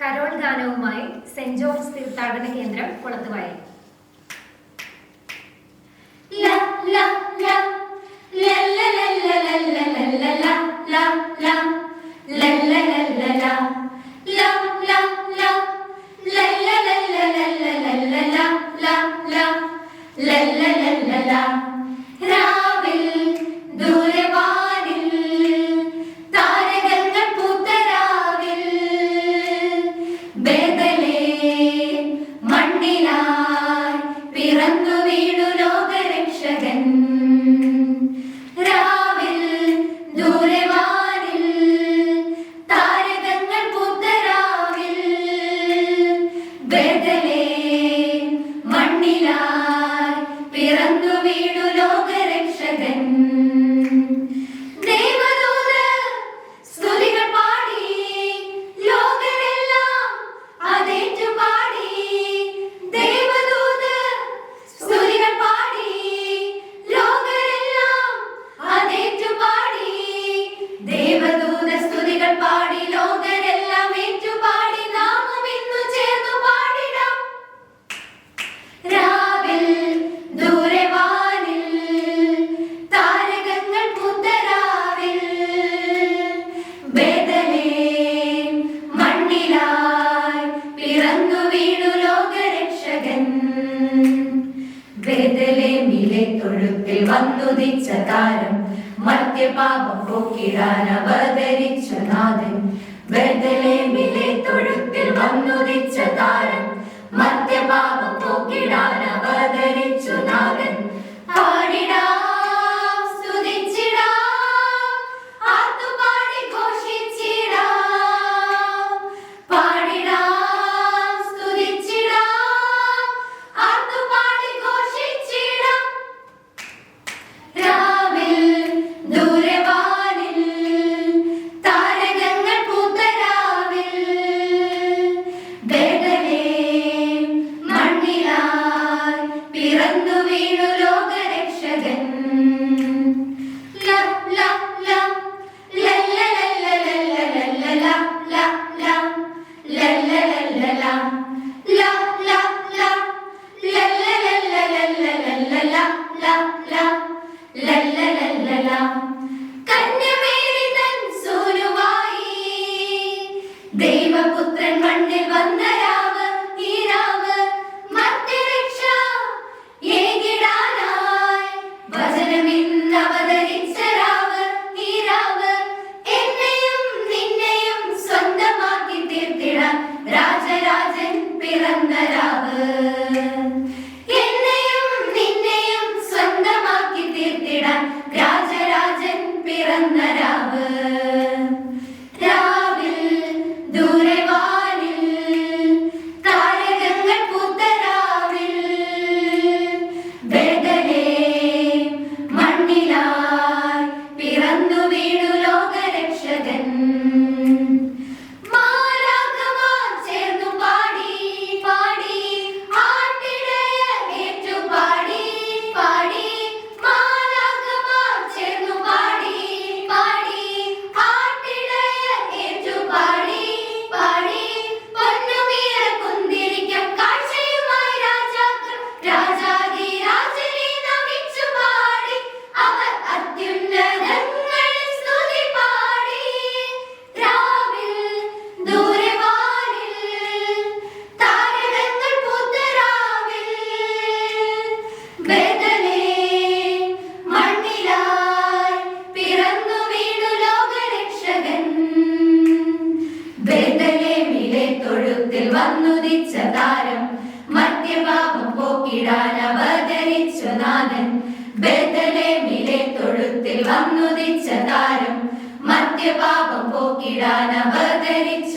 Carol ഗാനവുമായി saint George തീർത്ഥാടന കേന്ദ്രം കുളത്തുവയൽ. തൊഴുത്തിൽ വന്നുദിച്ച താരം മർത്യപാപം പോക്കിടാൻ അവതരിച്ച നാഥൻ. ബെത്ലഹേമിലെ തൊഴുത്തിൽ വന്നുദിച്ച താരം മർത്യപാപം പോക്കിടാൻ അവതരിച്ചു നാഥൻ. പാടിടാം, സ്തുതിച്ചിടാം, ആർത്തുപാടി ഘോഷിച്ചിടാം. പാടിടാം, സ്തുതിച്ചിടാം, ആർത്തുപാടി ഘോഷിച്ചിടാം. രാവിൽ ദൂരവാനിൽ താരകങ്ങൾ പൂത്ത രാവിൽ ബെത്ലഹേം മണ്ണിലായി പിറന്നു വീണു ലോകരക്ഷകൻ. കന്യമേരി തൻ സൂനുവായി ദൈവപുത്രൻ മണ്ണിൽ വന്ന രാവ്, ഈ രാവ് മർത്യരക്ഷ ഏകിടാനായി വചനമിന്ന് അവതരിച്ച രാവ്, ഈ രാവ് എന്നെയും നിന്നെയും സ്വന്തമാക്കി തീർത്തിടാൻ രാജരാജൻ പിറന്ന രാവ്. എന്നെയും നിന്നെയും സ്വന്തമാക്കി തീർത്തിടാൻ രാജരാജൻ പിറന്ന രാവ്. രാവിൽ ദൂരവാനിൽ താരകങ്ങൾ പൂത്ത രാവിൽ ബെത്ലഹേം മണ്ണിലായി പിറന്നു വീണു ലോകരക്ഷകൻ. മാലാഖമാർ ചേർന്നു പാടി പാടി ആട്ടിടയർ ഏറ്റുപാടി പാടി. മാലാഖമാർ ചേർന്നു പാടി പാടി ആട്ടിടയർ ഏറ്റുപാടി പാടി. പൊന്നുമീറ കുന്തിരിക്കം കാഴ്ചയുമായി രാജാക്കൾ രാജാധിരാജനെ നമിച്ചു പാടി. അവർ അത്യുന്നതങ്ങളിൽ സ്തുതി പാടി. രാവിൽ ദൂരവാനിൽ താരകങ്ങൾ പൂത്ത രാവിൽ ബെത്ലഹേം മണ്ണിലായി പിറന്നു വീണു ലോകരക്ഷകൻ. ബെത്ലഹേമിലെ തൊഴുത്തിൽ വന്നുദിച്ച താരം മർത്യപാപം പോക്കിടാൻ അവതരിച്ചു നാഥൻ. ബെത്ലഹേമിലെ തൊഴുത്തിൽ വന്നുദിച്ച താരം മർത്യപാപം പോക്കിടാൻ അവതരിച്ചു